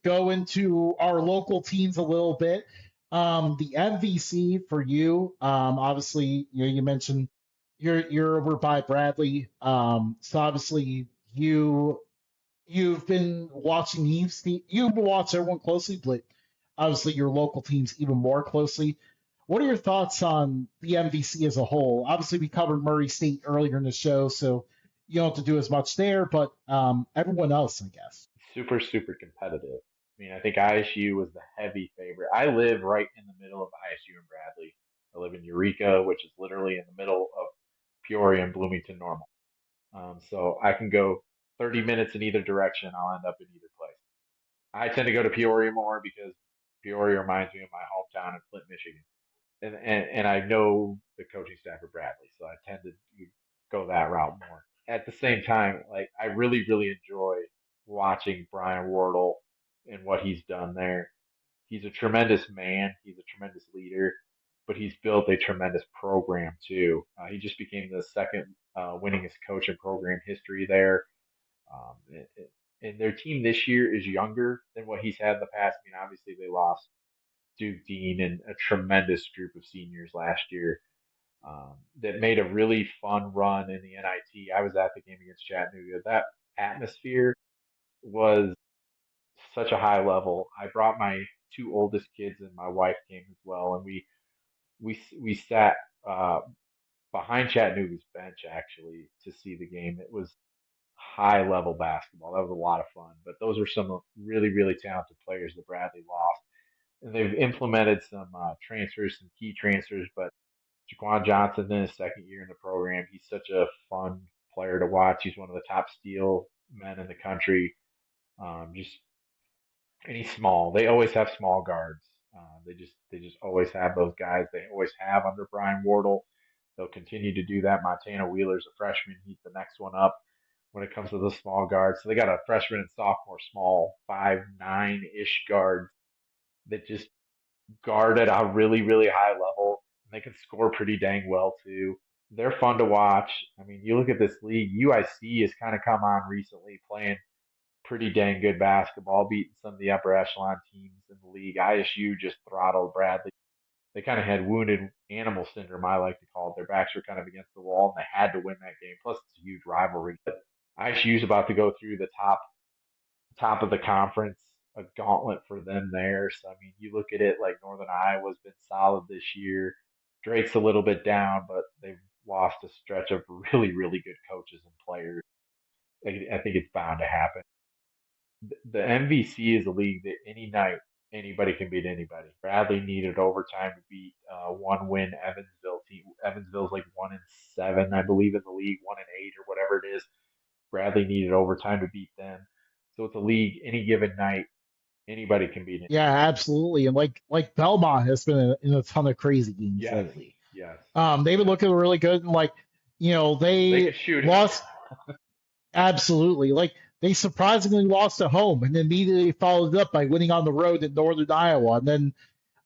go into our local teams a little bit. The MVC for you, obviously, you mentioned you're over by Bradley. So obviously you've been watching you've been watching everyone closely, but obviously your local teams even more closely. What are your thoughts on the MVC as a whole? Obviously, we covered Murray State earlier in the show, so you don't have to do as much there, but everyone else, I guess. Super, super competitive. I mean, I think ISU was the heavy favorite. I live right in the middle of ISU and Bradley. I live in Eureka, which is literally in the middle of Peoria and Bloomington Normal. So I can go 30 minutes in either direction. I'll end up in either place. I tend to go to Peoria more because Peoria reminds me of my hometown in Flint, Michigan. And I know the coaching staff at Bradley, so I tend to go that route more. At the same time, like I really, really enjoy watching Brian Wardle and what he's done there. He's a tremendous man. He's a tremendous leader, but he's built a tremendous program too. He just became the second winningest coach in program history there. Um, and, and their team this year is younger than what he's had in the past. I mean, obviously they lost Duke Dean and a tremendous group of seniors last year that made a really fun run in the NIT. I was at the game against Chattanooga. That atmosphere was such a high level. I brought my two oldest kids and my wife came as well, and we sat behind Chattanooga's bench actually to see the game. It was high level basketball. That was a lot of fun. But those were some really really talented players that Bradley lost, and they've implemented some transfers, some key transfers. But Jaquan Johnson in his second year in the program, he's such a fun player to watch. He's one of the top steal men in the country. Just and he's small. They always have small guards. They just always have those guys. They always have under Brian Wardle. They'll continue to do that. Montana Wheeler's a freshman. He's the next one up when it comes to the small guards. So they got a freshman and sophomore small 5'9" ish guards that just guard at a really, really high level. And they can score pretty dang well too. They're fun to watch. I mean, you look at this league, UIC has kind of come on recently playing pretty dang good basketball, beating some of the upper echelon teams in the league. ISU just throttled Bradley. They kind of had wounded animal syndrome, I like to call it. Their backs were kind of against the wall, and they had to win that game. Plus, it's a huge rivalry. But ISU's about to go through the top of the conference, a gauntlet for them there. So I mean, you look at it like Northern Iowa's been solid this year. Drake's a little bit down, but they've lost a stretch of really, really good coaches and players. I think it's bound to happen. The MVC is a league that any night anybody can beat anybody. Bradley needed overtime to beat one win Evansville team. Evansville's like 1-7, I believe, in the league, 1-8 or whatever it is. Bradley needed overtime to beat them. So it's a league any given night anybody can beat Yeah, anybody. absolutely. And like Belmont has been in a ton of crazy games Yes, lately. yes. They've been looking really good, and They they could shoot it. lost absolutely. Like they surprisingly lost at home, and then immediately followed it up by winning on the road in Northern Iowa, and then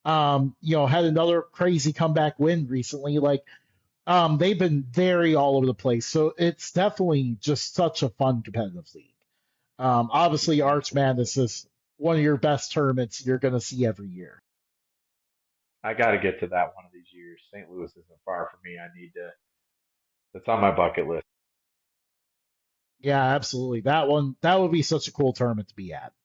had another crazy comeback win recently. They've been very all over the place, so it's definitely just such a fun competitive league. Obviously, Arch Exactly. Madness is one of your best tournaments you're going to see every year. I got to get to that one of these years. St. Louis isn't far from me. I need to. That's on my bucket list. Yeah, absolutely. That would be such a cool tournament to be at.